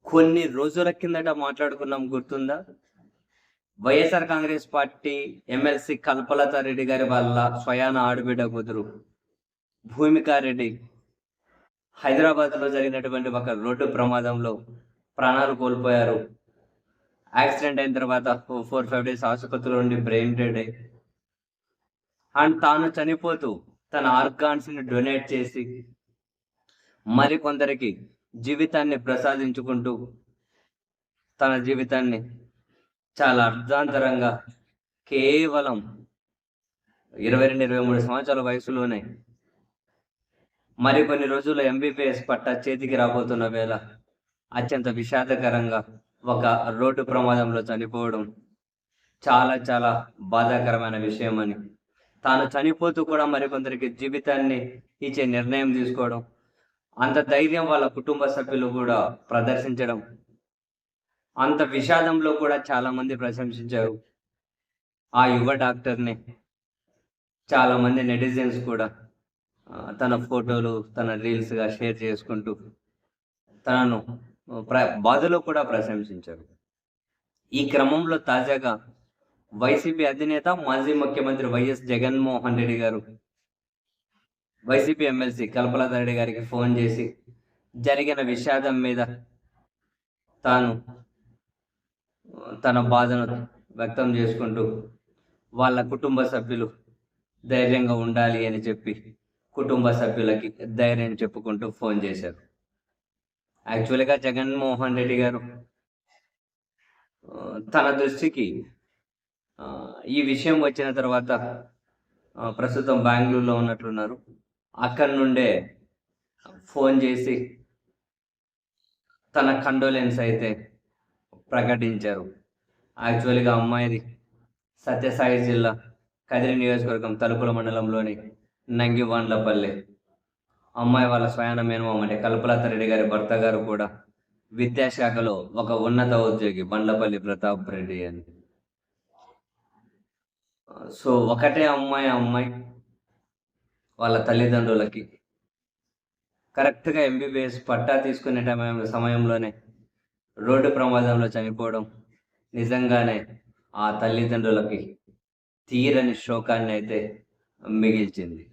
కొన్ని రోజుల కిందట మాట్లాడుకున్నాం గుర్తుందా? వైఎస్ఆర్ కాంగ్రెస్ పార్టీ ఎమ్మెల్సీ కల్పలతారెడ్డి గారి వాళ్ళ స్వయాన ఆడబిడ్డ కూతురు భూమికారెడ్డి హైదరాబాద్‌లో జరిగినటువంటి ఒక రోడ్డు ప్రమాదంలో ప్రాణాలు కోల్పోయారు. యాక్సిడెంట్ అయిన తర్వాత 4, 5 డేస్ ఆసుపత్రిలో ఉండి బ్రెయిన్ డెడ్ అయ్యి అండ్ తాను చనిపోతూ తన ఆర్గాన్స్‌ని డొనేట్ చేసి మరికొందరికి జీవితాన్ని ప్రసాదించుకుంటూ తన జీవితాన్ని చాలా అర్ధాంతరంగా కేవలం 22, 23 సంవత్సరాల వయసులోనే మరికొన్ని రోజుల్లో ఎంబీబీఎస్ పట్టా చేతికి రాబోతున్న వేళ అత్యంత విషాదకరంగా ఒక రోడ్డు ప్రమాదంలో చనిపోవడం చాలా చాలా బాధాకరమైన విషయమని, తాను చనిపోతూ కూడా మరికొందరికి జీవితాన్ని ఇచ్చే నిర్ణయం తీసుకోవడం, అంత ధైర్యం వాళ్ళ కుటుంబ సభ్యులు కూడా ప్రదర్శించడం, అంత విషాదంలో కూడా చాలామంది ప్రశంసించారు. ఆ యువ డాక్టర్‌ని చాలామంది నెటిజన్స్ కూడా తన ఫోటోలు, తన రీల్స్‌గా షేర్ చేసుకుంటూ తనను బాధలో కూడా ప్రశంసించారు. ఈ క్రమంలో తాజాగా వైసీపీ అధినేత, మాజీ ముఖ్యమంత్రి వైఎస్ జగన్మోహన్ రెడ్డి గారు వైసీపీ ఎమ్మెల్సీ కల్పలతారెడ్డి గారికి ఫోన్ చేసి జరిగిన విషాదం మీద తాను తన బాధను వ్యక్తం చేసుకుంటూ వాళ్ళ కుటుంబ సభ్యులు ధైర్యంగా ఉండాలి అని చెప్పి కుటుంబ సభ్యులకి ధైర్యం చెప్పుకుంటూ ఫోన్ చేశారు. యాక్చువల్‌గా జగన్మోహన్ రెడ్డి గారు తన దృష్టికి ఈ విషయం వచ్చిన తర్వాత ప్రస్తుతం బెంగుళూరులో ఉన్నట్లున్నారు. అక్కడి నుండే ఫోన్ చేసి తన కండోలెన్స్ అయితే ప్రకటించారు. యాక్చువల్‌గా అమ్మాయిది సత్యసాయి జిల్లా కదిరి నియోజకవర్గం తలుపుల మండలంలోని నంగివాండ్లపల్లె. అమ్మాయి వాళ్ళ స్వయాన మేనమామ అంటే కల్పలతారెడ్డి గారి భర్త గారు కూడా విద్యాశాఖలో ఒక ఉన్నత ఉద్యోగి బండ్లపల్లి ప్రతాప్ రెడ్డి అని. సో ఒకటే అమ్మాయి వాళ్ళ తల్లిదండ్రులకి కరెక్ట్‌గా ఎంబీబీఎస్ పట్టా తీసుకునే సమయంలోనే రోడ్డు ప్రమాదంలో చనిపోవడం నిజంగానే ఆ తల్లిదండ్రులకి తీరని శోకాన్ని అయితే మిగిల్చింది.